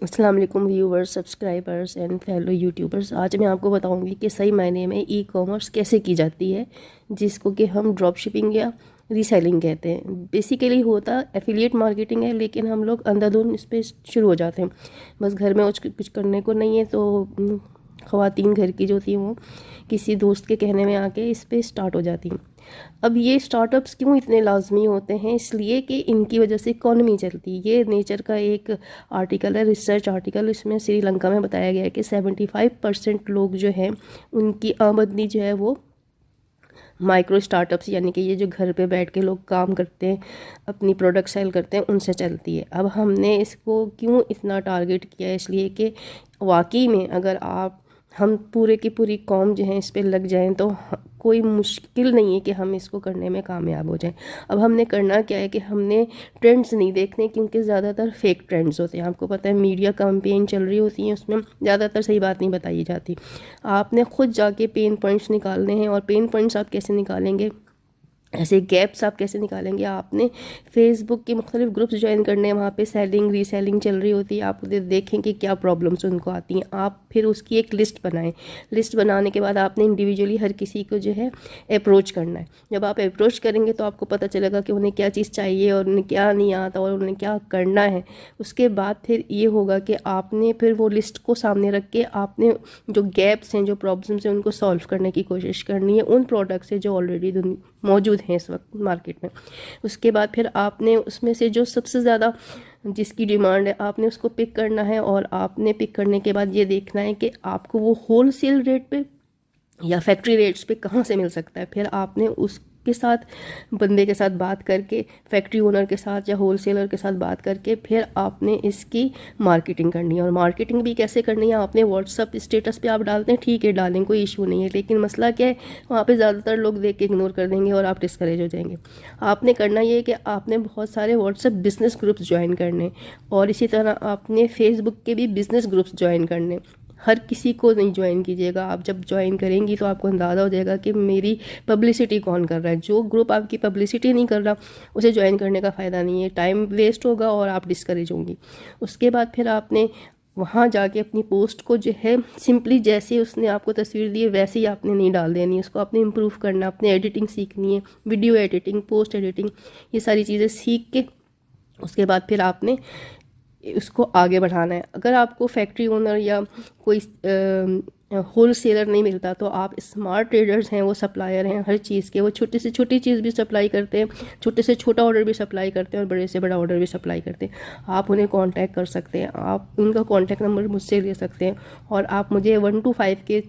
अस्सलाम वालेकुम viewers, subscribers and fellow YouTubers. आज मैं आपको बताऊंगी कि सही मायने में ई कॉमर्स कैसे की जाती है, जिसको कि हम ड्रॉप शिपिंग या रीसेलिंग कहते हैं। बेसिकली होता एफिलिएट मार्केटिंग है, लेकिन हम लोग अंधाधुंध इस पर शुरू हो जाते हैं। बस घर में कुछ करने को नहीं है तो ख़वातीन घर की जो होती हैं वो किसी दोस्त के कहने में आके इस पे स्टार्ट हो जाती हैं। अब ये स्टार्टअप्स क्यों इतने लाजमी होते हैं? इसलिए कि इनकी वजह से इकॉनमी चलती है। ये नेचर का एक आर्टिकल है, रिसर्च आर्टिकल। इसमें श्रीलंका में बताया गया है कि 75% लोग जो हैं उनकी आमदनी जो है वो माइक्रो स्टार्टअप्स यानी कि ये जो घर पे बैठ के लोग काम करते हैं, अपनी प्रोडक्ट सेल करते हैं, उनसे चलती है। अब हमने इसको क्यों इतना टारगेट किया है? इसलिए कि वाकई में अगर हम पूरे की पूरी कौम जो है इस पर लग जाएं तो कोई मुश्किल नहीं है कि हम इसको करने में कामयाब हो जाएं। अब हमने करना क्या है कि हमने ट्रेंड्स नहीं देखने, क्योंकि ज़्यादातर फेक ट्रेंड्स होते हैं। आपको पता है मीडिया कैंपेन चल रही होती हैं, उसमें ज़्यादातर सही बात नहीं बताई जाती। आपने खुद जाके पेन पॉइंट्स निकालने हैं। और पेन पॉइंट्स आप कैसे निकालेंगे, ऐसे गैप्स आप कैसे निकालेंगे? आपने फेसबुक के मुख्तलिफ ग्रुप्स ज्वाइन करने हैं, वहाँ पे सेलिंग रीसेलिंग चल रही होती है। आप उधर देखें कि क्या प्रॉब्लम्स उनको आती हैं। आप फिर उसकी एक लिस्ट बनाएं। लिस्ट बनाने के बाद आपने इंडिविजुअली हर किसी को जो है अप्रोच करना है। जब आप अप्रोच करेंगे तो आपको पता चलेगा कि उन्हें क्या चीज़ चाहिए और उन्हें क्या नहीं आता और उन्हें क्या करना है। उसके बाद फिर ये होगा कि आपने फिर वो लिस्ट को सामने रख के आपने जो गैप्स हैं, जो प्रॉब्लम्स हैं, उनको सॉल्व करने की कोशिश करनी है उन प्रोडक्ट से जो ऑलरेडी मौजूद हैं इस वक्त मार्केट में। उसके बाद फिर आपने उसमें से जो सबसे ज़्यादा जिसकी डिमांड है आपने उसको पिक करना है। और आपने पिक करने के बाद ये देखना है कि आपको वो होल सेल रेट पे या फैक्ट्री रेट्स पे कहाँ से मिल सकता है। फिर आपने उसके साथ बंदे के साथ बात करके, फैक्ट्री ओनर के साथ या होल सेलर के साथ बात करके फिर आपने इसकी मार्केटिंग करनी है। और मार्केटिंग भी कैसे करनी है? आपने व्हाट्सअप स्टेटस पे आप डालते हैं, ठीक है डालें, कोई इशू नहीं है, लेकिन मसला क्या है, वहाँ पे ज़्यादातर लोग देख के इग्नोर कर देंगे और आप डिस्करेज हो जाएंगे। आपने करना ये है कि आपने बहुत सारे व्हाट्सअप बिजनेस ग्रुप्स ज्वाइन करने, और इसी तरह आपने फेसबुक के भी बिजनेस ग्रुप्स ज्वाइन करने। हर किसी को नहीं ज्वाइन कीजिएगा। आप जब ज्वाइन करेंगी तो आपको अंदाज़ा हो जाएगा कि मेरी पब्लिसिटी कौन कर रहा है। जो ग्रुप आपकी पब्लिसिटी नहीं कर रहा उसे ज्वाइन करने का फ़ायदा नहीं है, टाइम वेस्ट होगा और आप डिस्करेज होंगी। उसके बाद फिर आपने वहाँ जाके अपनी पोस्ट को जो है सिंपली जैसे उसने आपको तस्वीर दी है वैसे ही आपने नहीं डाल देनी, उसको आपने इम्प्रूव करना, अपने एडिटिंग सीखनी है, वीडियो एडिटिंग, पोस्ट एडिटिंग, ये सारी चीज़ें सीख के उसके बाद फिर आपने उसको आगे बढ़ाना है। अगर आपको फैक्ट्री ओनर या कोई होल सेलर नहीं मिलता तो आप स्मार्ट ट्रेडर्स हैं, वो सप्लायर हैं हर चीज़ के। वो छोटी से छोटी चीज़ भी सप्लाई करते हैं, छोटे से छोटा ऑर्डर भी सप्लाई करते हैं और बड़े से बड़ा ऑर्डर भी सप्लाई करते हैं। आप उन्हें कांटेक्ट कर सकते हैं, आप उनका कांटेक्ट नंबर मुझसे ले सकते हैं और आप मुझे 1 to 5 के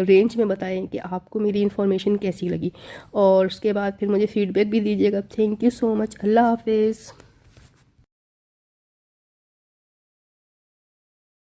रेंज में बताएं कि आपको मेरी इन्फॉर्मेशन कैसी लगी। और उसके बाद फिर मुझे फ़ीडबैक भी दीजिएगा। Thank you so much. अल्लाह हाफिज़।